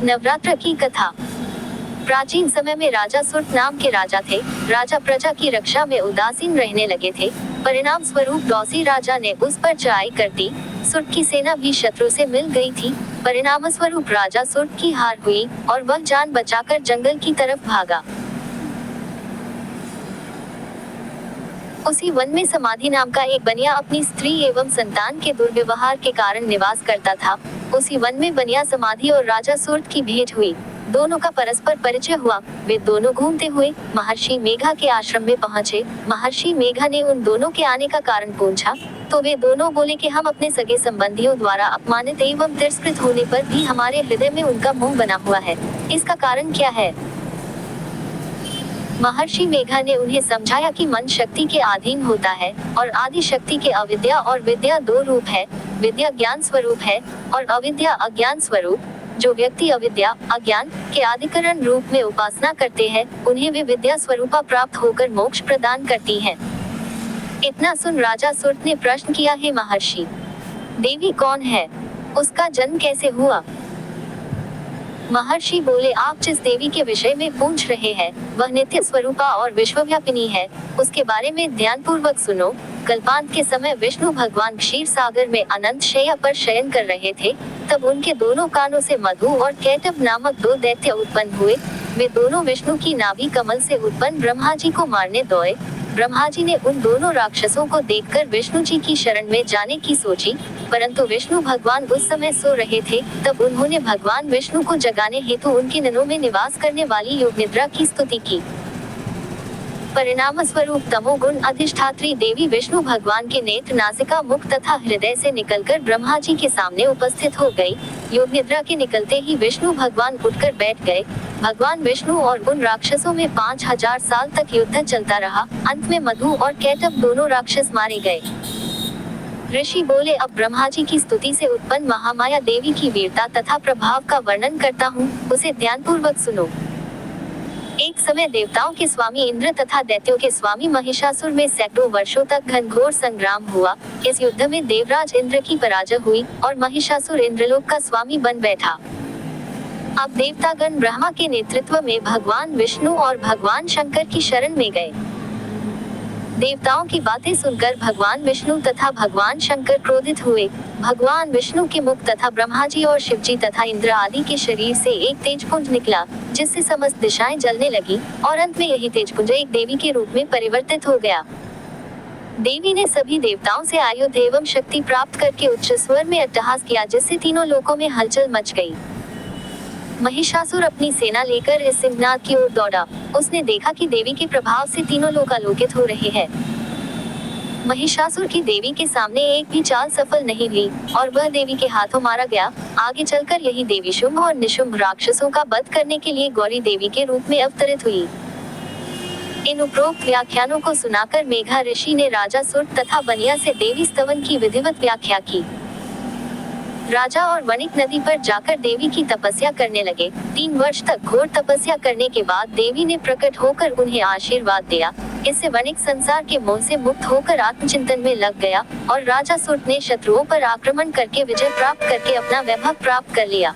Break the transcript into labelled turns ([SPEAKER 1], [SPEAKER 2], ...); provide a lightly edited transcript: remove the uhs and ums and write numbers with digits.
[SPEAKER 1] नवरात्र की कथा। प्राचीन समय में राजा सुर्त नाम के राजा थे। राजा प्रजा की रक्षा में उदासीन रहने लगे थे। परिणाम स्वरूप दौसी राजा ने उस पर चढ़ाई कर दी। सुर्त की सेना भी शत्रु से मिल गई थी। परिणाम स्वरूप राजा सुर्त की हार हुई और वह जान बचाकर जंगल की तरफ भागा। उसी वन में समाधि नाम का एक बनिया अपनी स्त्री एवं संतान के दुर्व्यवहार के कारण निवास करता था। उसी वन में बनिया समाधि और राजा सुर्त की भेंट हुई। दोनों का परस्पर परिचय हुआ। वे दोनों घूमते हुए महर्षि मेघा के आश्रम में पहुंचे। महर्षि मेघा ने उन दोनों के आने का कारण पूछा तो वे दोनों बोले कि हम अपने सगे संबंधियों द्वारा अपमानित एवं तिरस्कृत होने पर भी हमारे हृदय में उनका मोह बना हुआ है। इसका कारण क्या है? महर्षि मेघा ने उन्हें समझाया कि मन शक्ति के अधीन होता है और आदि शक्ति के अविद्या और विद्या दो रूप है। विद्या ज्ञान स्वरूप है और अविद्या अज्ञान स्वरूप। जो व्यक्ति अविद्या अज्ञान के आदिकरण रूप में उपासना करते हैं उन्हें वे विद्या स्वरूपा प्राप्त होकर मोक्ष प्रदान करती हैं। इतना सुन राजा सुर्त ने प्रश्न किया, हे महर्षि, देवी कौन है? उसका जन्म कैसे हुआ? महर्षि बोले, आप जिस देवी के विषय में पूछ रहे हैं वह नित्य स्वरूपा और विश्वव्यापिनी है। उसके बारे में ध्यान पूर्वक सुनो। कल्पांत के समय विष्णु भगवान क्षीर सागर में अनंत शैया पर शयन कर रहे थे। तब उनके दोनों कानों से मधु और कैटभ नामक दो दैत्य उत्पन्न हुए। वे दोनों विष्णु की नाभि कमल से उत्पन्न ब्रह्मा जी को मारने दौड़े। ब्रह्मा जी ने उन दोनों राक्षसों को देखकर विष्णु जी की शरण में जाने की सोची, परंतु विष्णु भगवान उस समय सो रहे थे। तब उन्होंने भगवान विष्णु को जगाने हेतु उनके नैनों में निवास करने वाली योग निद्रा की स्तुति की। परिणाम स्वरूप तमोगुण अधिष्ठात्री देवी विष्णु भगवान के नेत्र, नासिका, मुख तथा हृदय से निकलकर ब्रह्मा जी के सामने उपस्थित हो गई। योग निद्रा के निकलते ही विष्णु भगवान उठकर बैठ गए। भगवान विष्णु और उन राक्षसों में 5000 साल तक युद्ध चलता रहा। अंत में मधु और कैटभ दोनों राक्षस मारे गए। ऋषि बोले, अब ब्रह्मा जी की स्तुति से उत्पन्न महामाया देवी की वीरता तथा प्रभाव का वर्णन करता हूँ, उसे ध्यानपूर्वक सुनो। एक समय देवताओं के स्वामी इंद्र तथा दैत्यों के स्वामी महिषासुर में सैकड़ों वर्षों तक घनघोर संग्राम हुआ। इस युद्ध में देवराज इंद्र की पराजय हुई और महिषासुर इंद्रलोक का स्वामी बन बैठा। अब देवतागण ब्रह्मा के नेतृत्व में भगवान विष्णु और भगवान शंकर की शरण में गए। देवताओं की बातें सुनकर भगवान विष्णु तथा भगवान शंकर क्रोधित हुए। भगवान विष्णु के मुख तथा ब्रह्मा जी और शिव जी तथा इंद्र आदि के शरीर से एक तेजपुंज निकला, जिससे समस्त दिशाएं जलने लगी और अंत में यही तेजपुंज एक देवी के रूप में परिवर्तित हो गया। देवी ने सभी देवताओं से आयुध एवं शक्ति प्राप्त करके उच्च स्वर में अट्टहास किया, जिससे तीनों लोकों में हलचल मच गई। महिषासुर अपनी सेना लेकर इस सिंहनाद की ओर दौड़ा। उसने देखा कि देवी के प्रभाव से तीनों लोग आलोकित हो रहे हैं। महिषासुर की देवी के सामने एक भी चाल सफल नहीं हुई और वह देवी के हाथों मारा गया। आगे चलकर यही देवी शुंभ और निशुंभ राक्षसों का वध करने के लिए गौरी देवी के रूप में अवतरित हुई। इन उपरोक्त व्याख्यानों को सुनाकर मेघा ऋषि ने राजा सुर्त तथा बनिया से देवी स्तवन की विधिवत व्याख्या की। राजा और वणिक नदी पर जाकर देवी की तपस्या करने लगे। 3 वर्ष तक घोर तपस्या करने के बाद देवी ने प्रकट होकर उन्हें आशीर्वाद दिया। इससे वणिक संसार के मोह से मुक्त होकर आत्मचिंतन में लग गया और राजा सुर्त ने शत्रुओं पर आक्रमण करके विजय प्राप्त करके अपना वैभव प्राप्त कर लिया।